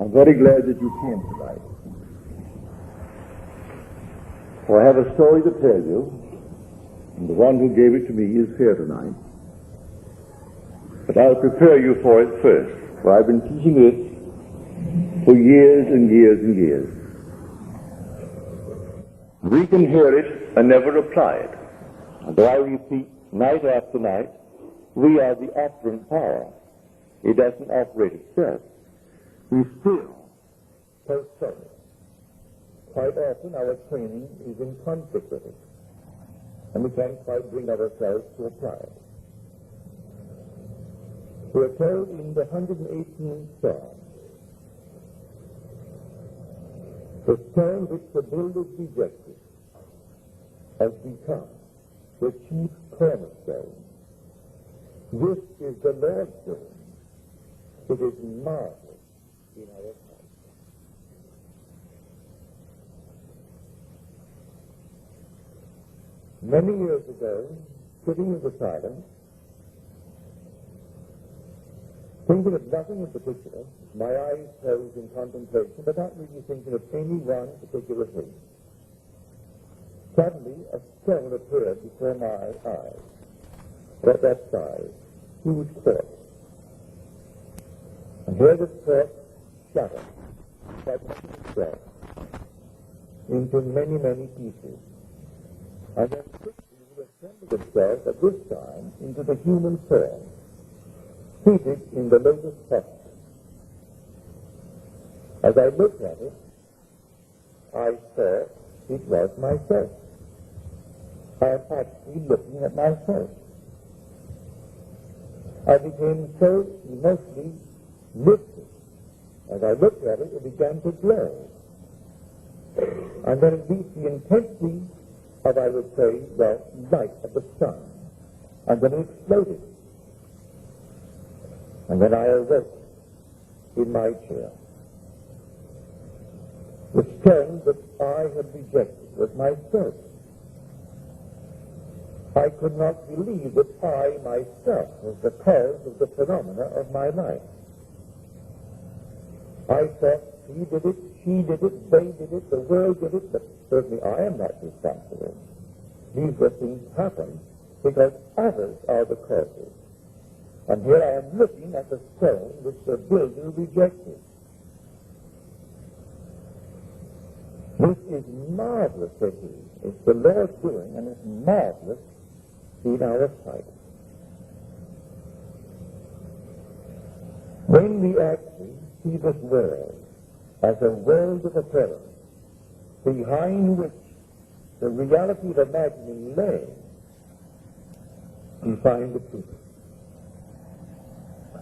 I'm very glad that you came tonight. For I have a story to tell you, and the one who gave it to me is here tonight. But I'll prepare you for it first, for I've been teaching it for years and years and years. We can hear it and never apply it. And though I repeat night after night, we are the operant power. It doesn't operate itself. We still postpone it. Quite often our training is in conflict with it, and we can't quite bring ourselves to apply it. We are told in the 118th Psalm, the stone which the builders rejected has become the chief cornerstone. This is the Lord's doing. It is marvelous in our sight. Many years ago, sitting in the silence, thinking of nothing in particular, my eyes closed in contemplation, but not really thinking of any one particular thing, suddenly a stone appeared before my eyes, at that size, huge quartz. And here this quartz shattered, like itself, into many, many pieces, and then quickly reassembled itself at this time into the human form, seated in the lotus posture. As I looked at it, I thought it was myself. I am actually looking at myself. I became so emotionally lifted. As I looked at it, it began to glow. And then it reached the intensity of, I would say, the light of the sun. And then it exploded. And then I awoke in my chair. The stone that I had rejected was myself. I could not believe that I myself was the cause of the phenomena of my life. I thought he did it, she did it, they did it, the world did it, but certainly I am not responsible. These things happen because others are the causes. And here I am looking at the stone which the builder rejected. This is marvelous, said he. It's the Lord's doing, and it's marvelous in our sight. When we actually see this world as a world of appearance, behind which the reality of imagining lay, we find the truth.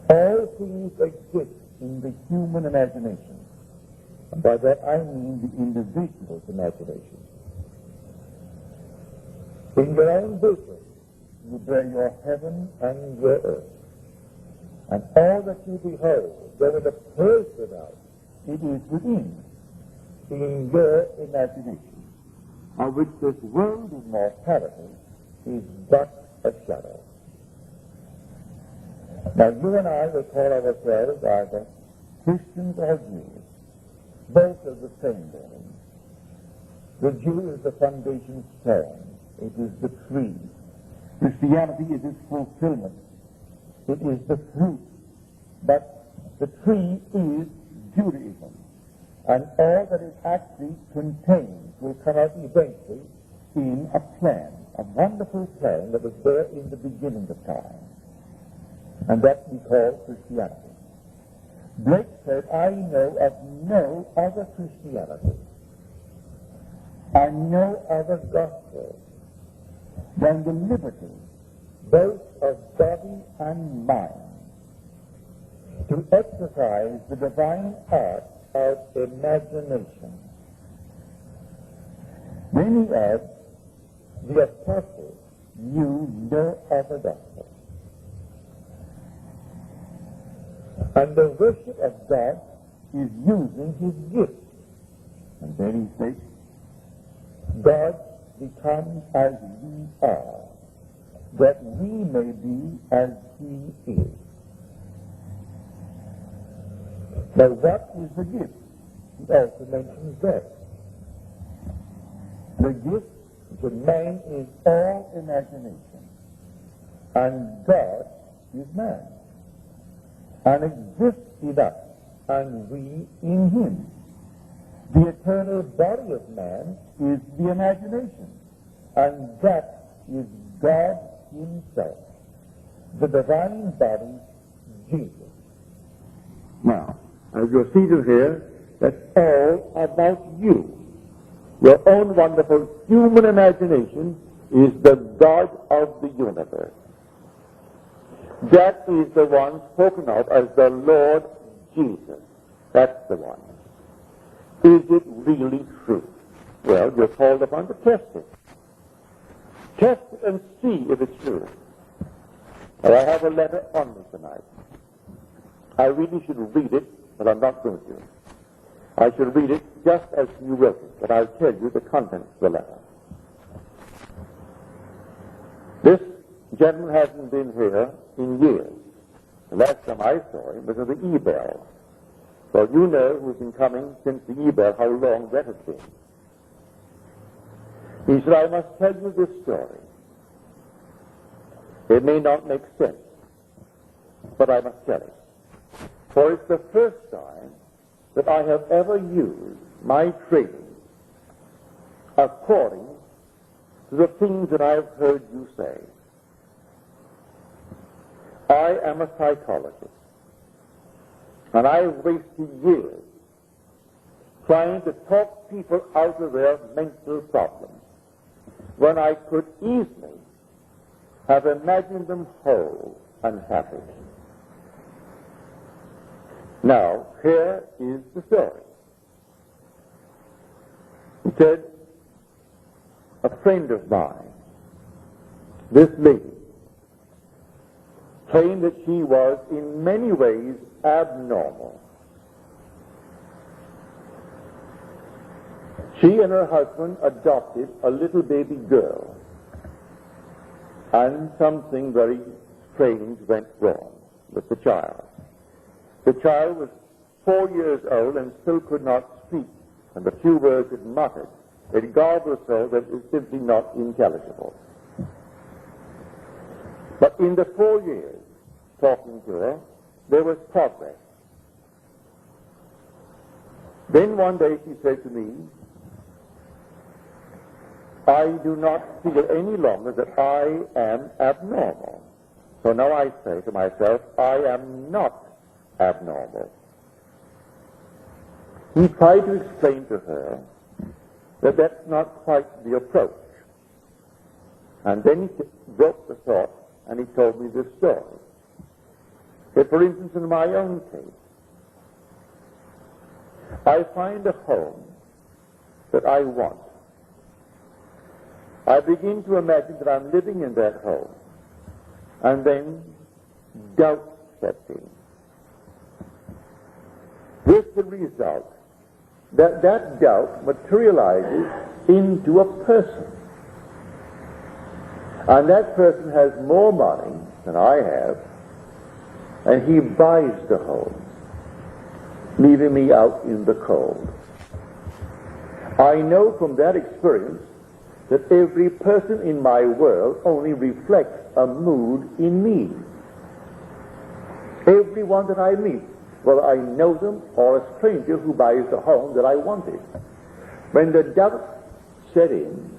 All things exist in the human imagination. And by that I mean the individual's imagination. In your own bosom, you bear your heaven and your earth. And all that you behold, though it appears without, it is within, in your imagination, of which this world of mortality is but a shadow. Now, you and I will call ourselves either Christians or Jews. Both are the same being. The Jew is the foundation stone. It is the tree. Christianity is its fulfillment. It is the fruit. But the tree is Judaism. And all that it actually contains will come out eventually in a plan, a wonderful plan that was there in the beginning of time. And that we call Christianity. Blake said, I know of no other Christianity and no other gospel than the liberty, both of body and mind, to exercise the divine art of imagination. Then he adds, the apostles knew no other gospel. And the worship of God is using his gift. And then he says, God becomes as we are, that we may be as he is. Now, what is the gift? He also mentions that. The gift to man is all imagination, and God is man, and exists in us, and we in him. The eternal body of man is the imagination, and that is God himself. The divine body, Jesus. Now, as you're seated here, that's all about you. Your own wonderful human imagination is the God of the universe. That is the one spoken of as the Lord Jesus. That's the one. Is it really true? Well, you're called upon to test it. Test it and see if it's true. Now, I have a letter on me tonight. I really should read it, but I'm not going to. I should read it just as you wrote it, but I'll tell you the contents of the letter. This gentleman hasn't been here in years. The last time I saw him was at the E-Bell. So you know who's been coming since the E-Bell, how long that has been. He said, I must tell you this story. It may not make sense, but I must tell it. For it's the first time that I have ever used my training according to the things that I've heard you say. I am a psychologist, and I've wasted years trying to talk people out of their mental problems when I could easily have imagined them whole and happy. Now, here is the story. He said, a friend of mine, this lady, claimed that she was in many ways abnormal. She and her husband adopted a little baby girl, and something very strange went wrong with the child. The child was 4 years old and still could not speak, and the few words it muttered, it garbled so that it was simply not intelligible. But in the 4 years talking to her, there was progress. Then one day she said to me, I do not feel any longer that I am abnormal. So now I say to myself, I am not abnormal. He tried to explain to her that that's not quite the approach. And then he broke the thought and he told me this story. That, for instance, in my own case, I find a home that I want. I begin to imagine that I'm living in that home, and then doubt sets in. With the result that doubt materializes into a person. And that person has more money than I have, and he buys the home, leaving me out in the cold. I know from that experience that every person in my world only reflects a mood in me. Everyone that I meet, whether I know them or a stranger who buys the home that I wanted. When the doubt set in,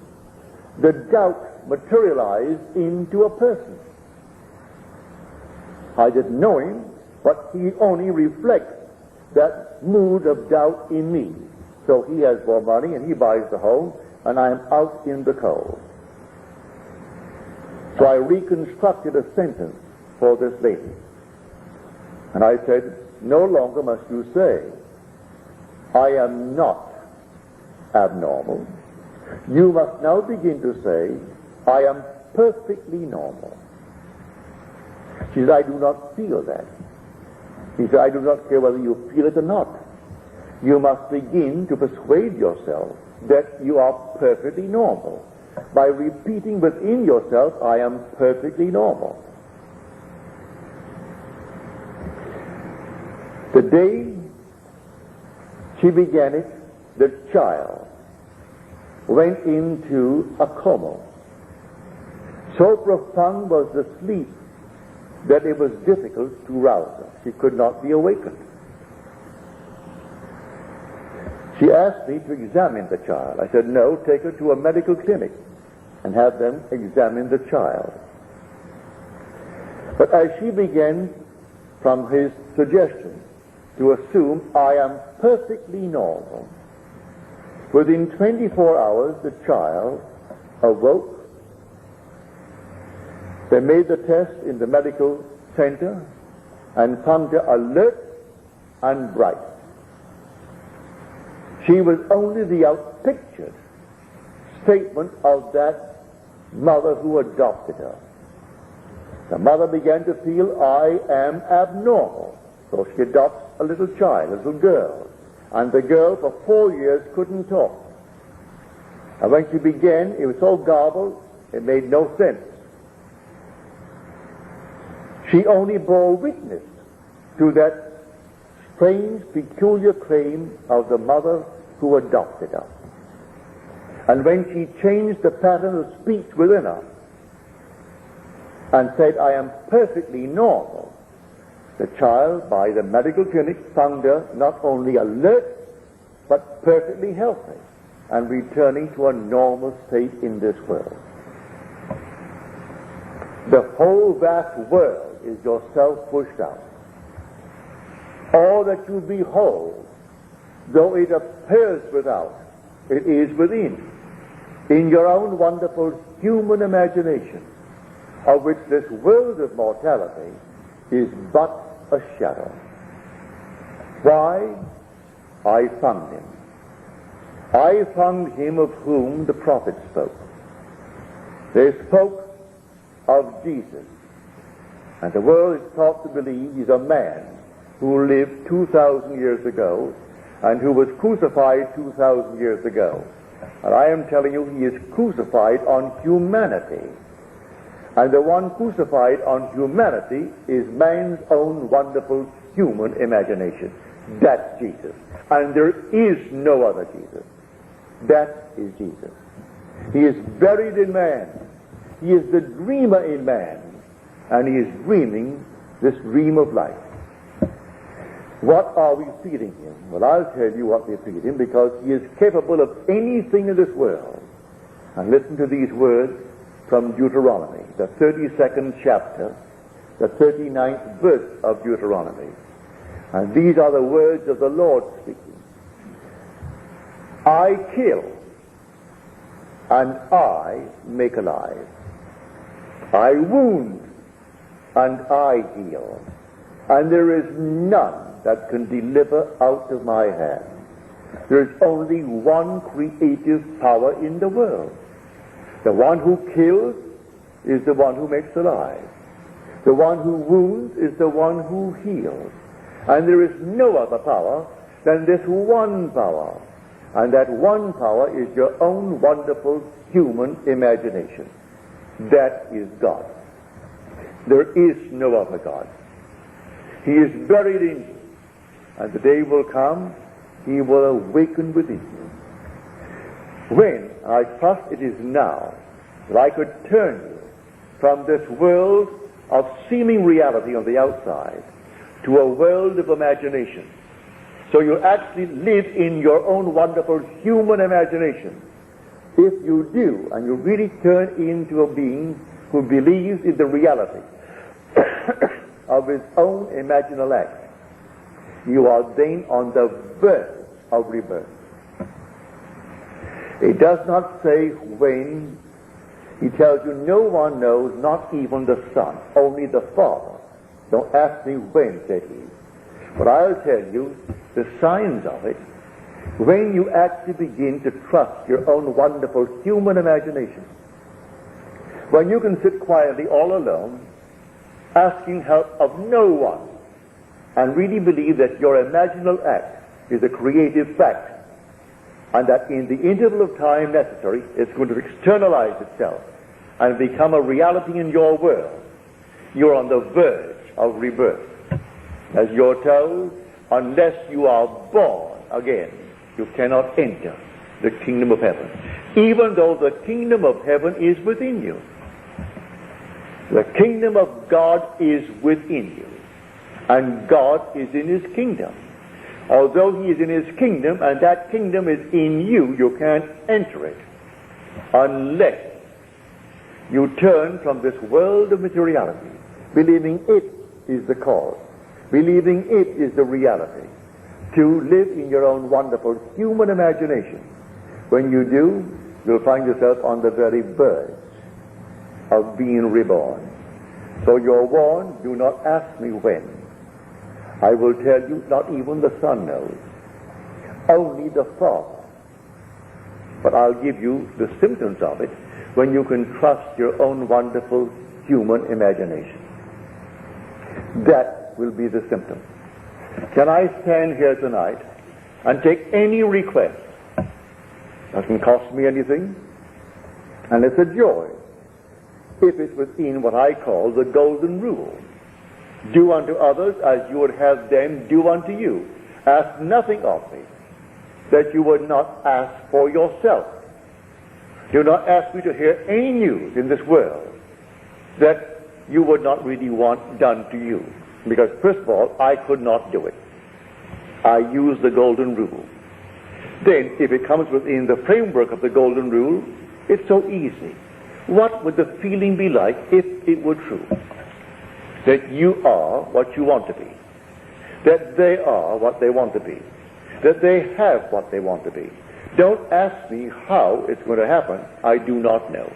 the doubt materialized into a person. I didn't know him, but he only reflects that mood of doubt in me. So he has more money and he buys the home, and I'm out in the cold. So I reconstructed a sentence for this lady. And I said, no longer must you say, I am not abnormal. You must now begin to say, I am perfectly normal. She said, I do not feel that. He said, I do not care whether you feel it or not. You must begin to persuade yourself that you are perfectly normal by repeating within yourself, I am perfectly normal. The day she began it, the child went into a coma. So profound was the sleep that it was difficult to rouse her. She could not be awakened. She asked me to examine the child. I said, no, take her to a medical clinic and have them examine the child. But as she began, from his suggestion, to assume I am perfectly normal, within 24 hours the child awoke. They made the test in the medical center and found her alert and bright. She was only the outpictured statement of that mother who adopted her. The mother began to feel, I am abnormal. So she adopts a little child, a little girl. And the girl for 4 years couldn't talk. And when she began, it was so garbled, it made no sense. She only bore witness to that strange, peculiar claim of the mother who adopted her. And when she changed the pattern of speech within her and said, I am perfectly normal, the child, by the medical clinic, found her not only alert, but perfectly healthy and returning to a normal state in this world. The whole vast world is yourself pushed out. All that you behold, though it appears without, it is within, in your own wonderful human imagination, of which this world of mortality is but a shadow. Why? I found him. I found him of whom the prophets spoke. They spoke of Jesus. And the world is taught to believe he's a man who lived 2,000 years ago and who was crucified 2,000 years ago. And I am telling you, he is crucified on humanity. And the one crucified on humanity is man's own wonderful human imagination. That's Jesus. And there is no other Jesus. That is Jesus. He is buried in man. He is the dreamer in man. And he is dreaming this dream of life. What are we feeding him? Well, I'll tell you what we feed him, because he is capable of anything in this world. And listen to these words from Deuteronomy, the 32nd chapter, the 39th verse of Deuteronomy. And these are the words of the Lord speaking. I kill, and I make alive. I wound, and I heal. And there is none that can deliver out of my hand. There is only one creative power in the world. The one who kills is the one who makes alive. The one who wounds is the one who heals. And there is no other power than this one power. And that one power is your own wonderful human imagination. That is God. There is no other God. He is buried in you. And the day will come, he will awaken within you. When, I trust it is now, that I could turn you from this world of seeming reality on the outside to a world of imagination. So you actually live in your own wonderful human imagination. If you do, and you really turn into a being who believes in the reality of his own imaginal act, you are then on the verge of rebirth. It does not say when. He tells you no one knows, not even the Son, only the Father. Don't ask me when, said he. But I'll tell you the signs of it when you actually begin to trust your own wonderful human imagination. When you can sit quietly all alone, asking help of no one, and really believe that your imaginal act is a creative fact, and that in the interval of time necessary it's going to externalize itself and become a reality in your world, you're on the verge of rebirth. As you're told, unless you are born again, you cannot enter the kingdom of heaven, even though the kingdom of heaven is within you. The kingdom of God is within you, and God is in his kingdom. Although he is in his kingdom, and that kingdom is in you, you can't enter it unless you turn from this world of materiality, believing it is the cause, believing it is the reality, to live in your own wonderful human imagination. When you do, you'll find yourself on the very verge of being reborn. So you're warned, do not ask me when. I will tell you, not even the Son knows, only the Father. But I'll give you the symptoms of it when you can trust your own wonderful human imagination. That will be the symptom. Can I stand here tonight and take any request? Doesn't cost me anything, and it's a joy if it's within what I call the golden rule. Do unto others as you would have them do unto you. Ask nothing of me that you would not ask for yourself. Do not ask me to hear any news in this world that you would not really want done to you. Because first of all, I could not do it. I use the golden rule. Then, if it comes within the framework of the golden rule, it's so easy. What would the feeling be like if it were true? That you are what you want to be. That they are what they want to be. That they have what they want to be. Don't ask me how it's going to happen. I do not know.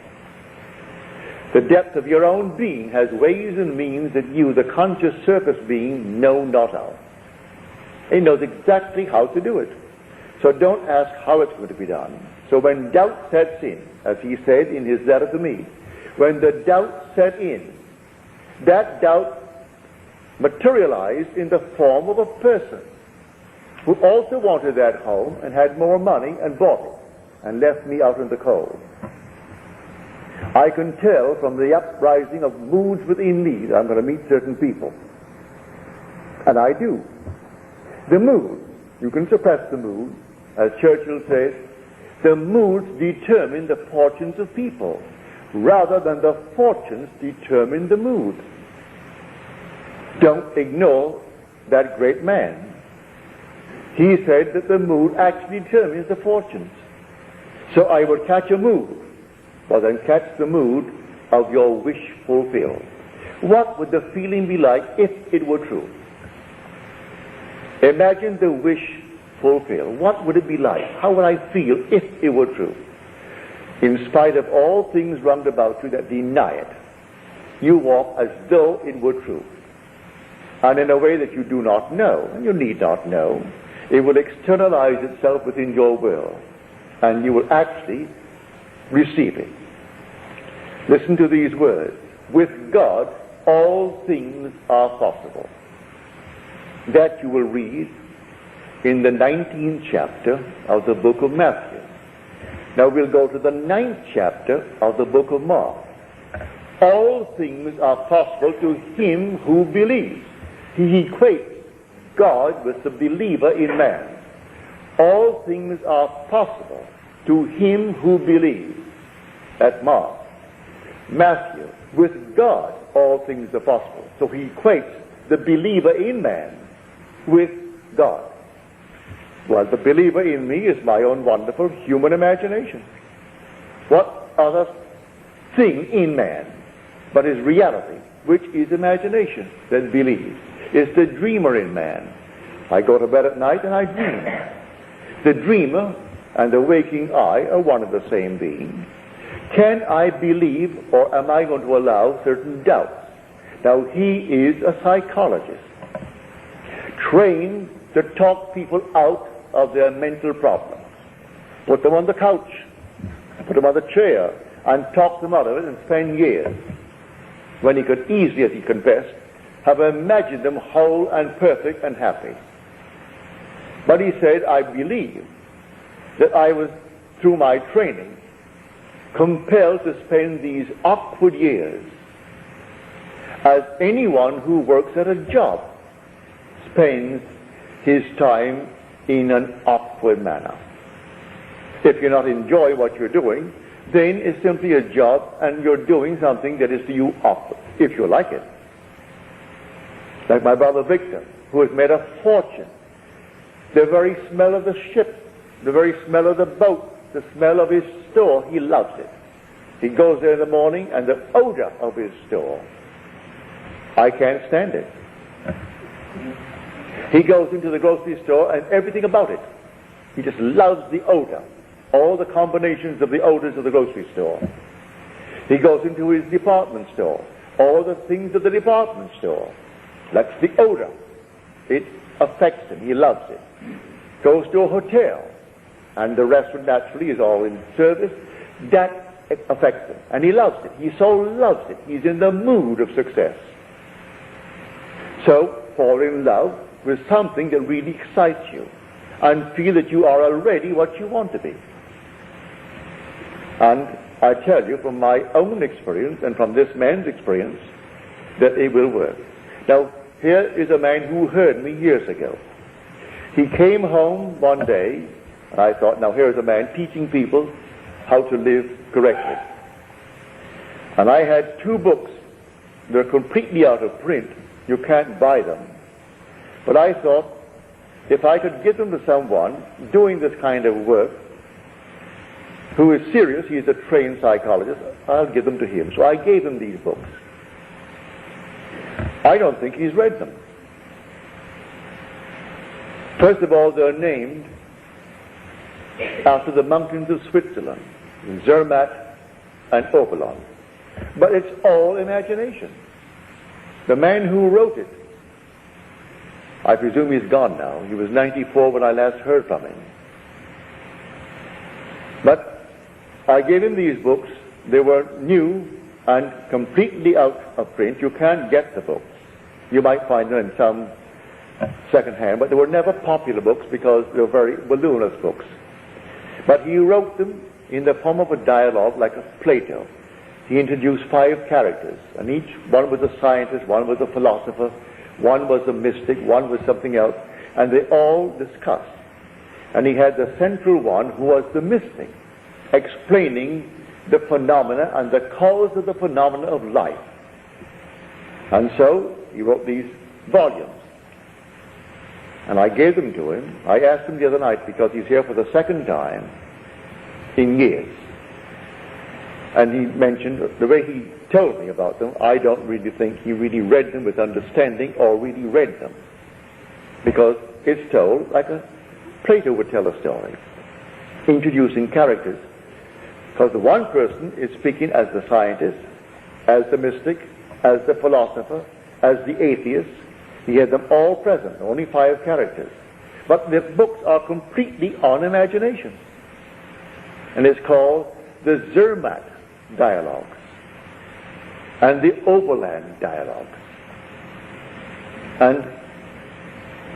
The depth of your own being has ways and means that you, the conscious surface being, know not of. It knows exactly how to do it. So don't ask how it's going to be done. So when doubt sets in, as he said in his letter to me, when the doubt set in, that doubt materialized in the form of a person who also wanted that home and had more money and bought it and left me out in the cold. I can tell from the uprising of moods within me that I'm going to meet certain people. And I do. The mood, you can suppress the mood. As Churchill says, the moods determine the fortunes of people rather than the fortunes determine the mood. Don't ignore that great man. He said that the mood actually determines the fortunes. So I would catch a mood, well then catch the mood of your wish fulfilled. What would the feeling be like if it were true? Imagine the wish fulfilled. What would it be like? How would I feel if it were true? In spite of all things round about you that deny it, you walk as though it were true. And in a way that you do not know, and you need not know, it will externalize itself within your will, and you will actually receive it. Listen to these words. With God, all things are possible. That you will read in the 19th chapter of the book of Matthew. Now we'll go to the 9th chapter of the book of Mark. All things are possible to him who believes. He equates God with the believer in man. All things are possible to him who believes. That's Mark. Matthew, with God all things are possible. So he equates the believer in man with God. Well, the believer in me is my own wonderful human imagination. What other thing in man but his reality, which is imagination, that believes? It's the dreamer in man. I go to bed at night and I dream. The dreamer and the waking I are one and the same being. Can I believe, or am I going to allow certain doubts? Now, he is a psychologist, trained to talk people out of their mental problems. Put them on the couch, put them on the chair, and talk them out of it and spend years, when he could easily, as he confessed, have imagined them whole and perfect and happy. But he said, I believe that I was, through my training, compelled to spend these awkward years as anyone who works at a job spends his time in an awkward manner. If you're not enjoying what you're doing, then it's simply a job and you're doing something that is to you awkward, if you like it. Like my brother Victor, who has made a fortune. The very smell of the ship, the very smell of the boat, the smell of his store, he loves it. He goes there in the morning and the odor of his store, I can't stand it. He goes into the grocery store and everything about it. He just loves the odor, all the combinations of the odors of the grocery store. He goes into his department store, all the things of the department store. That's the odor. It affects him. He loves it. Goes to a hotel, and the restaurant naturally is all in service. That affects him, and he loves it. He so loves it. He's in the mood of success. So, fall in love with something that really excites you, and feel that you are already what you want to be. And I tell you from my own experience and from this man's experience that it will work. Now, here is a man who heard me years ago. He came home one day, and I thought, now here is a man teaching people how to live correctly. And I had 2 books. They're completely out of print. You can't buy them. But I thought, if I could give them to someone doing this kind of work, who is serious, he's a trained psychologist, I'll give them to him. So I gave him these books. I don't think he's read them. First of all, they're named after the mountains of Switzerland, Zermatt and Oberland. But it's all imagination. The man who wrote it, I presume he's gone now. He was 94 when I last heard from him. But I gave him these books. They were new and completely out of print. You can't get the books. You might find them in some second-hand, but they were never popular books because they were very voluminous books. But he wrote them in the form of a dialogue like a Plato. He introduced 5 characters, and each one was a scientist, one was a philosopher, one was a mystic, one was something else, and they all discussed. And he had the central one who was the mystic, explaining the phenomena and the cause of the phenomena of life. And so he wrote these volumes. And I gave them to him. I asked him the other night, because he's here for the second time in years. And he mentioned, the way he told me about them, I don't really think he really read them with understanding or really read them. Because it's told like a Plato would tell a story, introducing characters. Because the one person is speaking as the scientist, as the mystic, as the philosopher, as the atheist. He had them all present, only 5 characters. But the books are completely on imagination. And it's called the Zermatt Dialogues and the Oberland Dialogues. And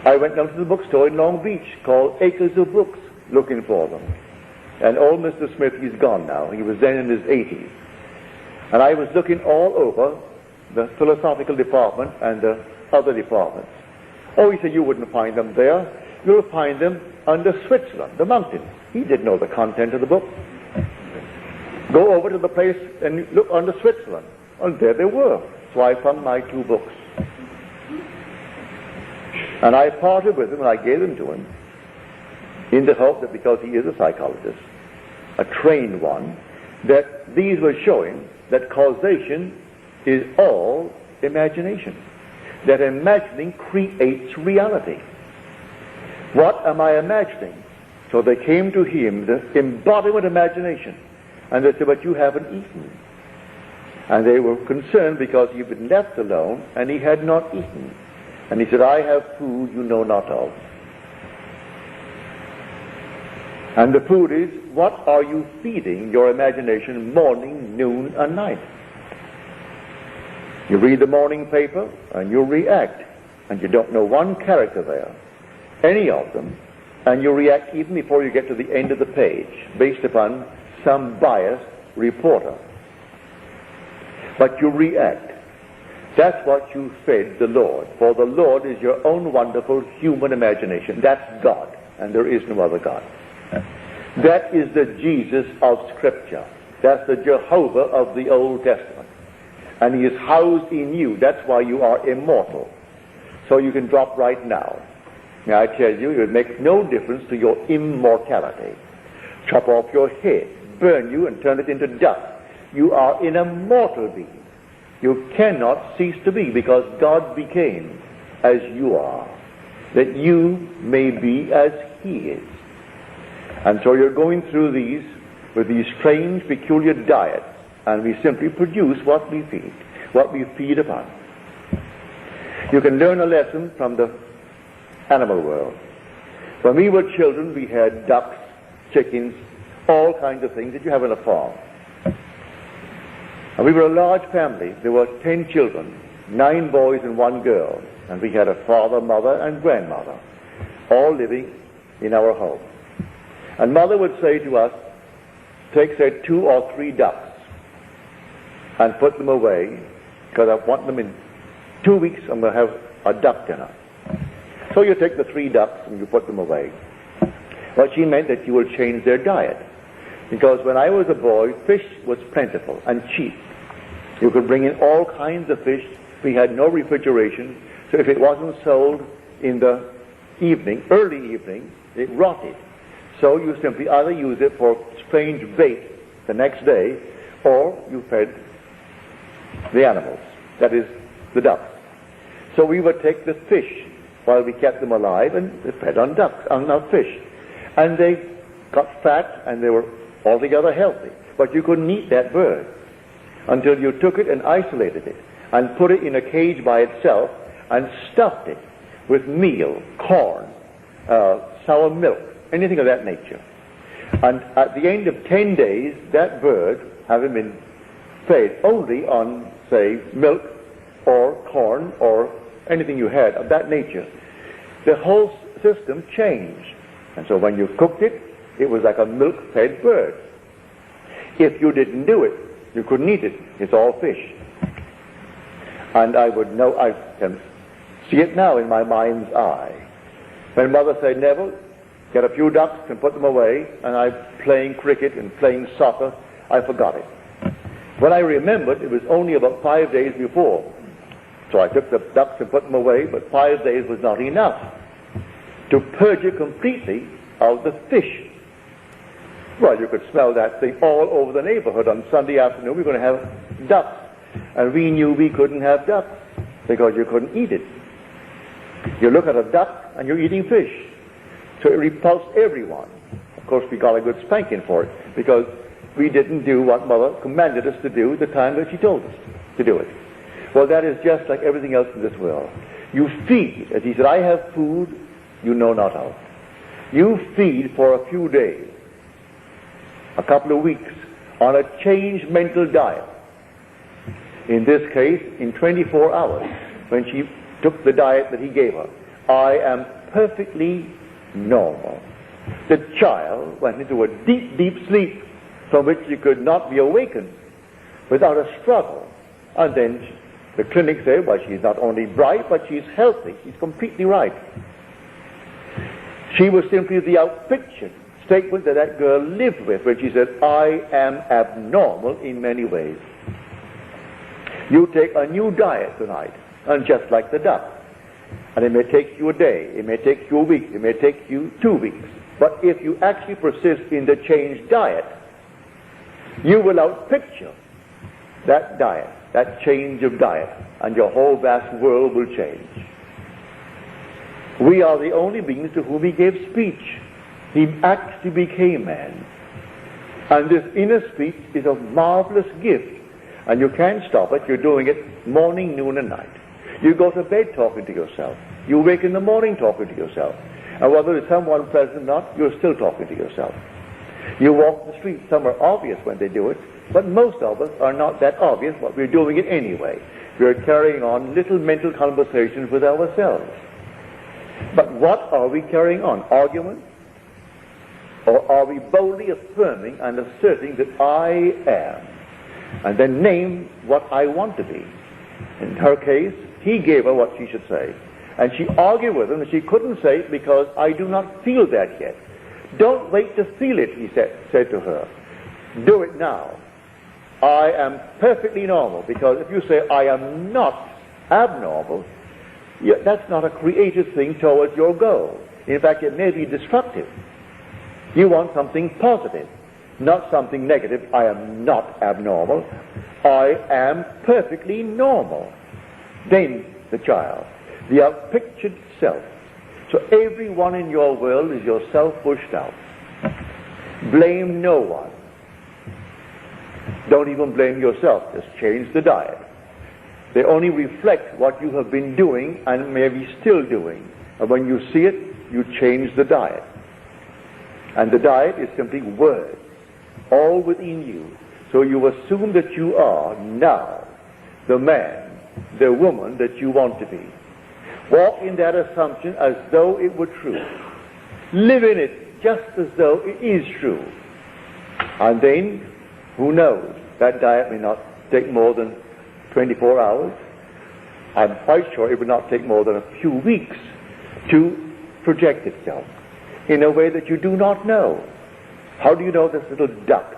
I went down to the bookstore in Long Beach called Acres of Books looking for them. And old Mr. Smith, he's gone now. He was then in his 80s. And I was looking all over the philosophical department and the other departments. Oh, he said, you wouldn't find them there. You'll find them under Switzerland, the mountains. He didn't know the content of the book. Go over to the place and look under Switzerland. And there they were. So I found my 2 books. And I parted with him and I gave them to him in the hope that because he is a psychologist, a trained one, that these were showing that causation is all imagination. That imagining creates reality. What am I imagining? So they came to him, the embodiment of imagination, and they said, but you haven't eaten. And they were concerned because he'd been left alone and he had not eaten. And he said, I have food you know not of. And the food is, what are you feeding your imagination morning, noon, and night? You read the morning paper and you react, and you don't know one character there, any of them, and you react even before you get to the end of the page, based upon some biased reporter. But you react. That's what you fed the Lord. For the Lord is your own wonderful human imagination. That's God. and there is no other God. That is the Jesus of Scripture. That's the Jehovah of the Old Testament. And he is housed in you. That's why you are immortal. So you can drop right now. Now I tell you, it would make no difference to your immortality. Chop off your head, burn you, and turn it into dust. You are an immortal being. You cannot cease to be, because God became as you are, that you may be as he is. And so you're going through these with these strange, peculiar diets, and we simply produce what we feed upon. You can learn a lesson from the animal world. When we were children, we had ducks, chickens, all kinds of things that you have in a farm. And we were a large family. There were 10 children, 9 boys and 1 girl. And we had a father, mother, and grandmother, all living in our home. And mother would say to us, take, say, 2 or 3 ducks and put them away, because I want them in 2 weeks. I'm going to have a duck dinner. So you take the 3 ducks and you put them away. Well, she meant that you will change their diet. Because when I was a boy, fish was plentiful and cheap. You could bring in all kinds of fish. We had no refrigeration. So if it wasn't sold in the evening, early evening, it rotted. So you simply either use it for strange bait the next day, or you fed the animals, that is, the ducks. So we would take the fish while we kept them alive, and they fed on ducks, on fish. And they got fat, and they were altogether healthy. But you couldn't eat that bird until you took it and isolated it, and put it in a cage by itself, and stuffed it with meal, corn, sour milk, anything of that nature. And at the end of 10 days, that bird, having been fed only on, say, milk or corn or anything you had of that nature, the whole system changed. And so when you cooked it, it was like a milk-fed bird. If you didn't do it, you couldn't eat it. It's all fish. And I would know, I can see it now in my mind's eye. When mother said, Neville, get a few ducks and put them away, and I'm playing cricket and playing soccer, I forgot it. When I remembered, it was only about 5 days before. So I took the ducks and put them away, but 5 days was not enough to purge it completely of the fish. Well, you could smell that thing all over the neighborhood. On Sunday afternoon, we were going to have ducks. And we knew we couldn't have ducks because you couldn't eat it. You look at a duck and you're eating fish. So it repulsed everyone. Of course, we got a good spanking for it because we didn't do what Mother commanded us to do the time that she told us to do it. Well, that is just like everything else in this world. You feed, as he said, I have food you know not of. You feed for a few days, a couple of weeks, on a changed mental diet. In this case, in 24 hours, when she took the diet that he gave her, I am perfectly normal. The child went into a deep, deep sleep from which she could not be awakened without a struggle. And then the clinic said, well, she's not only bright, but she's healthy. She's completely right. She was simply the outpictured statement that that girl lived with when she said, I am abnormal in many ways. You take a new diet tonight, and just like the duck, and it may take you a day, it may take you a week, it may take you 2 weeks, but if you actually persist in the changed diet, you will outpicture that diet, that change of diet, and your whole vast world will change. We are the only beings to whom he gave speech. He actually became man. And this inner speech is a marvelous gift. And you can't stop it. You're doing it morning, noon, and night. You go to bed talking to yourself. You wake in the morning talking to yourself. And whether there's someone present or not, you're still talking to yourself. You walk the street. Some are obvious when they do it, but most of us are not that obvious, but we're doing it anyway. We're carrying on little mental conversations with ourselves. But what are we carrying on? Arguments? Or are we boldly affirming and asserting that I am? And then name what I want to be. In her case, he gave her what she should say. And she argued with him, and she couldn't say it because I do not feel that yet. Don't wait to feel it, he said to her. Do it now. I am perfectly normal, because if you say I am not abnormal, that's not a creative thing towards your goal. In fact, it may be destructive. You want something positive, not something negative. I am not abnormal. I am perfectly normal. Then the child, the outpictured self. So everyone in your world is yourself pushed out. Blame no one. Don't even blame yourself. Just change the diet. They only reflect what you have been doing and maybe still doing. And when you see it, you change the diet. And the diet is simply words, all within you. So you assume that you are now the man, the woman that you want to be. Walk in that assumption as though it were true. Live in it just as though it is true. And then, who knows, that diet may not take more than 24 hours. I'm quite sure it would not take more than a few weeks to project itself in a way that you do not know. How do you know this little duck?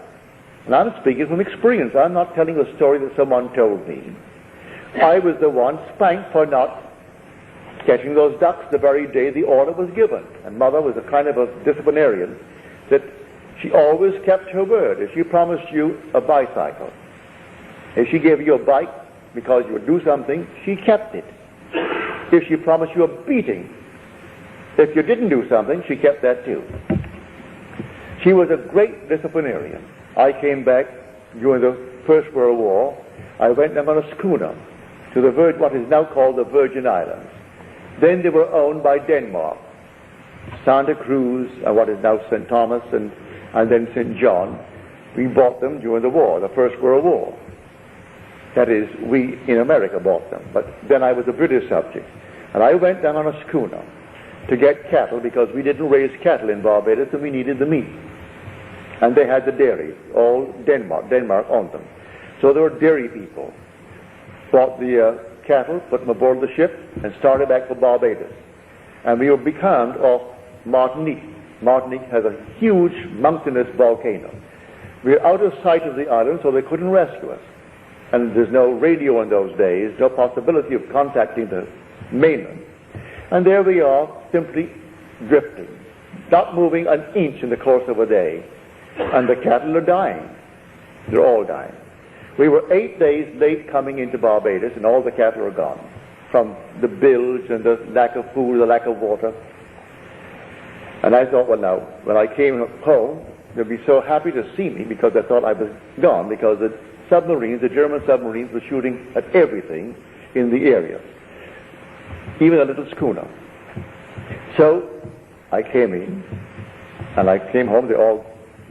And I'm speaking from experience. I'm not telling a story that someone told me. I was the one spanked for not catching those ducks the very day the order was given. And Mother was a kind of a disciplinarian that she always kept her word. If she promised you a bicycle, if she gave you a bike because you would do something, she kept it. If she promised you a beating, if you didn't do something, she kept that too. She was a great disciplinarian. I came back during the First World War. I went down on a schooner to what is now called the Virgin Islands. Then they were owned by Denmark. Santa Cruz, and what is now St. Thomas, and then St. John. We bought them during the war, the First World War. That is, we in America bought them. But then I was a British subject. And I went down on a schooner to get cattle because we didn't raise cattle in Barbados and we needed the meat. And they had the dairy, all Denmark owned them. So there were dairy people. Bought the cattle, put them aboard the ship, and started back for Barbados. And we were becalmed off Martinique. Martinique has a huge mountainous volcano. We were out of sight of the island, so they couldn't rescue us. And there's no radio in those days, no possibility of contacting the mainland. And there we are, simply drifting, not moving an inch in the course of a day. And the cattle are dying. They're all dying. We were 8 days late coming into Barbados, and all the cattle are gone, from the bilge and the lack of food, the lack of water. And I thought, well, now, when I came home, they'd be so happy to see me because they thought I was gone, because the submarines, the German submarines, were shooting at everything in the area, even a little schooner. So I came in, and I came home. They all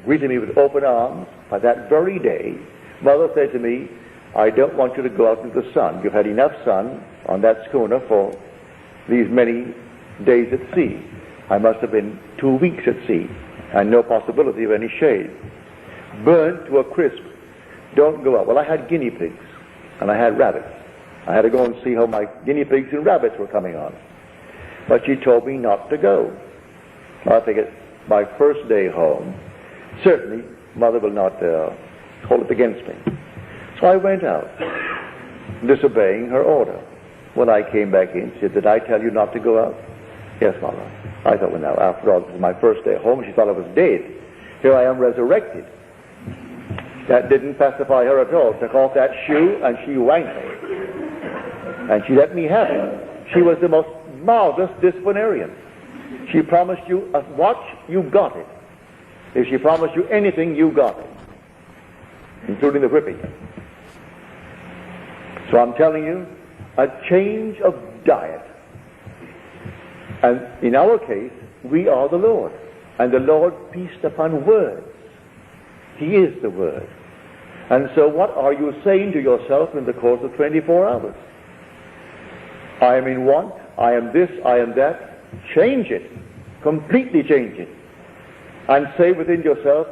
greeted me with open arms. By that very day, Mother said to me, I don't want you to go out into the sun. You've had enough sun on that schooner for these many days at sea. I must have been 2 weeks at sea, and no possibility of any shade. Burned to a crisp. Don't go out. Well, I had guinea pigs, and I had rabbits. I had to go and see how my guinea pigs and rabbits were coming on. But she told me not to go. I figured my first day home, certainly Mother will not hold it against me. So I went out, disobeying her order. When I came back in, she said, did I tell you not to go out? Yes, Mother. I thought, well, now, after all, this is my first day home. She thought I was dead. Here I am resurrected. That didn't pacify her at all. Took off that shoe, and she wanked me. And she let me have it. She was the most marvelous disciplinarian. She promised you a watch, you got it. If she promised you anything, you got it, including the whipping. So I'm telling you, a change of diet. And in our case, we are the Lord. And the Lord feasts upon words. He is the Word. And so what are you saying to yourself in the course of 24 hours? I am in want, I am this, I am that. Change it. Completely change it. And say within yourself,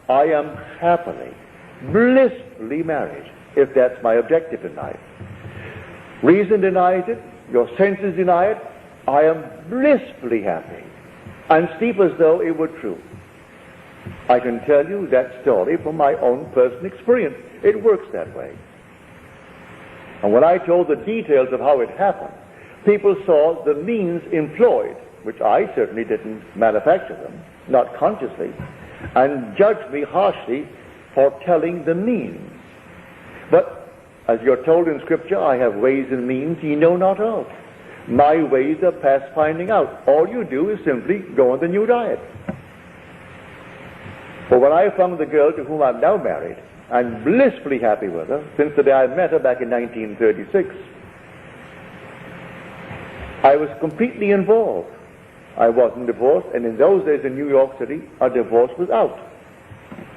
I am happily, blissfully married, if that's my objective in life. Reason denies it, your senses deny it, I am blissfully happy, and sleep as though it were true. I can tell you that story from my own personal experience. It works that way. And when I told the details of how it happened, people saw the means employed, which I certainly didn't manufacture them, not consciously, and judged me harshly for telling the means. But, as you're told in Scripture, I have ways and means ye know not of. My ways are past finding out. All you do is simply go on the new diet. But when I found the girl to whom I'm now married, I'm blissfully happy with her since the day I met her back in 1936. I was completely involved. I wasn't divorced, and in those days in New York City, a divorce was out.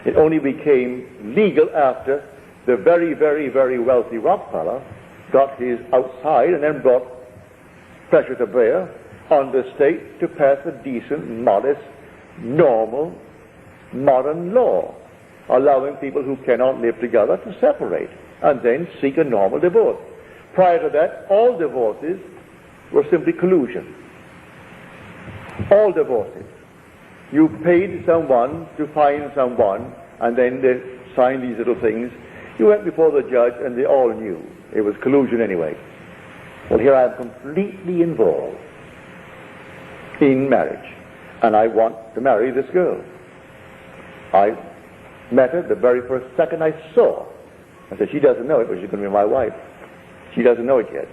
It only became legal after the very, very, very wealthy Rockefeller got his outside and then brought pressure to bear on the state to pass a decent, modest, normal, modern law, allowing people who cannot live together to separate and then seek a normal divorce. Prior to that, all divorces were simply collusion. All divorces. You paid someone to find someone, and then they signed these little things. You went before the judge, and they all knew. It was collusion anyway. Well, here I am completely involved in marriage, and I want to marry this girl. I met her the very first second I saw her. I said, she doesn't know it, but she's going to be my wife. She doesn't know it yet.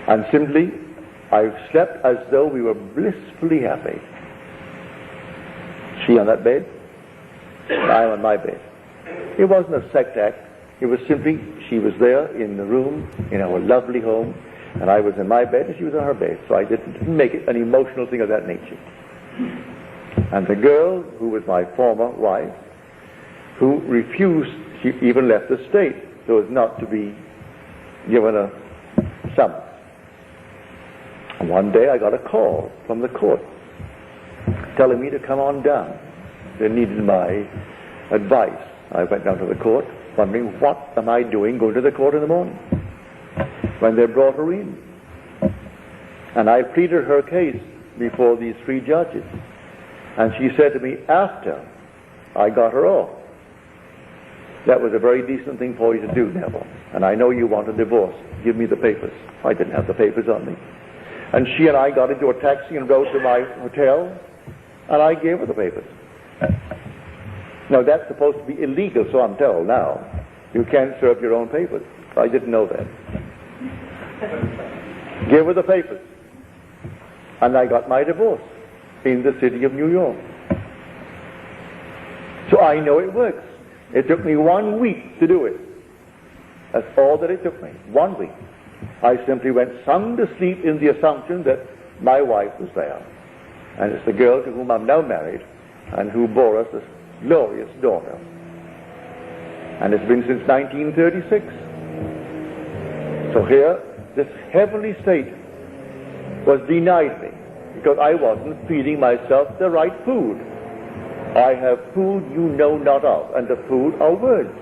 And simply, I slept as though we were blissfully happy. She on that bed, I on my bed. It wasn't a sex act. It was simply, she was there in the room, in our lovely home, and I was in my bed and she was on her bed. So I didn't make it an emotional thing of that nature. And the girl, who was my former wife, who refused, she even left the state so as not to be given a summons. And one day I got a call from the court telling me to come on down. They needed my advice. I went down to the court wondering, what am I doing going to the court in the morning? When they brought her in. And I pleaded her case before these three judges. And she said to me, after I got her off, that was a very decent thing for you to do, Neville. And I know you want a divorce. Give me the papers. I didn't have the papers on me. And she and I got into a taxi and rode to my hotel, and I gave her the papers. Now, that's supposed to be illegal, so I'm told now. You can't serve your own papers. I didn't know that. Give her the papers. And I got my divorce in the city of New York. So I know it works. It took me 1 week to do it. That's all that it took me. 1 week. I simply went sound asleep in the assumption that my wife was there. And it's the girl to whom I'm now married and who bore us this glorious daughter. And it's been since 1936. So here, this heavenly state was denied me because I wasn't feeding myself the right food. I have food you know not of, and the food are words.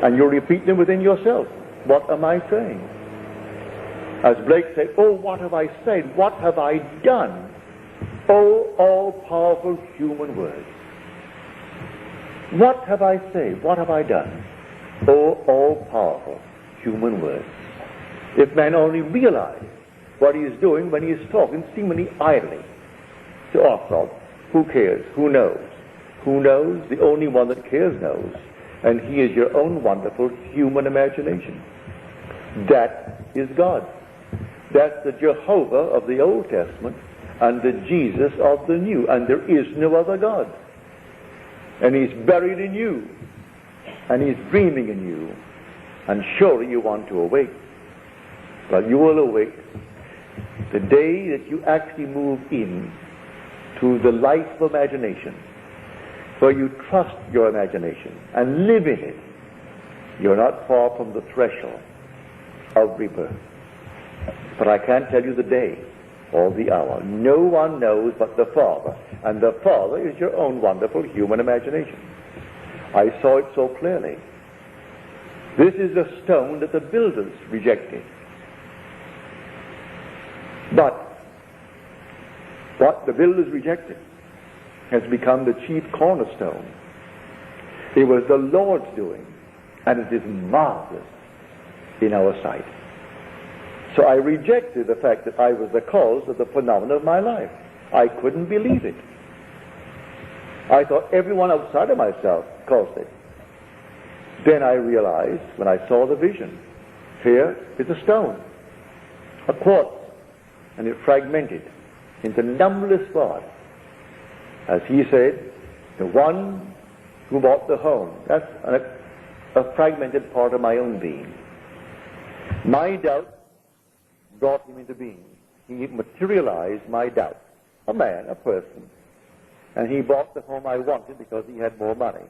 And you repeat them within yourself. What am I saying? As Blake said, oh, what have I said? What have I done? Oh, all-powerful human words. What have I said? What have I done? Oh, all-powerful human words. If man only realized what he is doing when he is talking seemingly idly. So also, who cares? Who knows? Who knows? The only one that cares knows. And he is your own wonderful human imagination. That is God. That's the Jehovah of the Old Testament and the Jesus of the New. And there is no other God. And he's buried in you. And he's dreaming in you. And surely you want to awake. But you will awake the day that you actually move in to the life of imagination, where you trust your imagination and live in it. You're not far from the threshold of rebirth. But I can't tell you the day or the hour. No one knows but the Father, and the Father is your own wonderful human imagination. I saw it so clearly. This is the stone that the builders rejected. But what the builders rejected has become the chief cornerstone. It was the Lord's doing, and it is marvelous in our sight. So I rejected the fact that I was the cause of the phenomena of my life. I couldn't believe it. I thought everyone outside of myself caused it. Then I realized, when I saw the vision, here is a stone, a quartz, and it fragmented into numberless parts. As he said, the one who bought the home, that's a fragmented part of my own being. My doubt brought him into being. He materialized my doubt. A man, a person. And he bought the home I wanted because he had more money.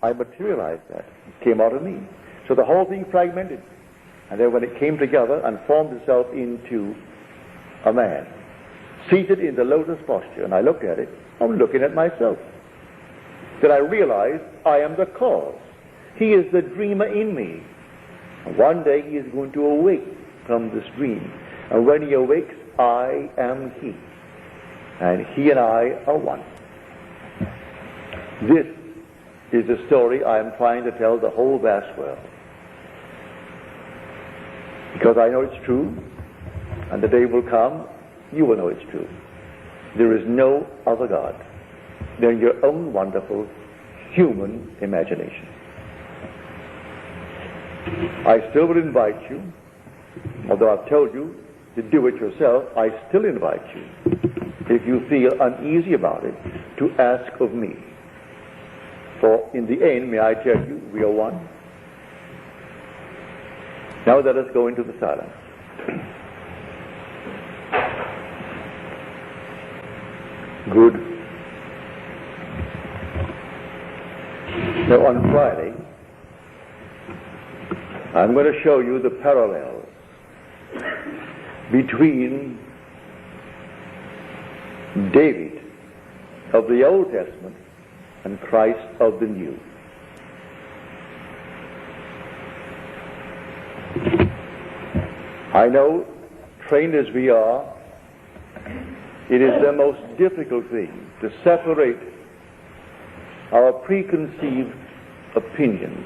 I materialized that. It came out of me. So the whole thing fragmented. And then when it came together and formed itself into a man, seated in the lotus posture, and I looked at it, I'm looking at myself. Then I realized I am the cause. He is the dreamer in me. And one day he is going to awake from this dream. And when he awakes, I am he. And he and I are one. This is the story I am trying to tell the whole vast world. Because I know it's true, and the day will come, you will know it's true. There is no other God than your own wonderful human imagination. I still would invite you, although I've told you to do it yourself, I still invite you, if you feel uneasy about it, to ask of me. For in the end, may I tell you, we are one. Now let us go into the silence. Good. Now on Friday, I'm going to show you the parallels between David of the Old Testament and Christ of the New. I know, trained as we are, it is the most difficult thing to separate our preconceived opinions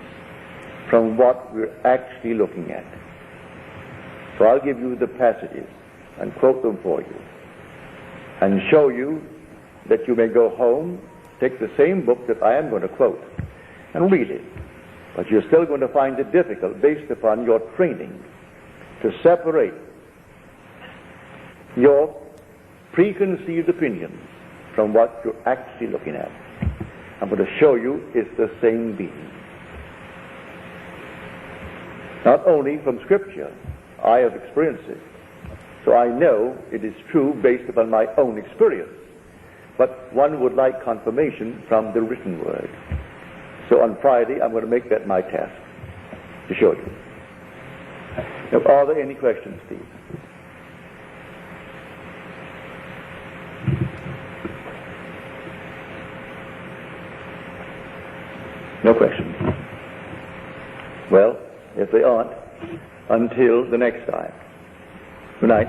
from what we're actually looking at. So I'll give you the passages and quote them for you and show you that you may go home, take the same book that I am going to quote and read it. But you're still going to find it difficult based upon your training to separate your preconceived opinions from what you're actually looking at. I'm going to show you it's the same being. Not only from Scripture, I have experienced it. So I know it is true based upon my own experience. But one would like confirmation from the written word. So on Friday, I'm going to make that my task, to show you. Now, are there any questions, please? No questions. Well, if they aren't, until the next time. Good night.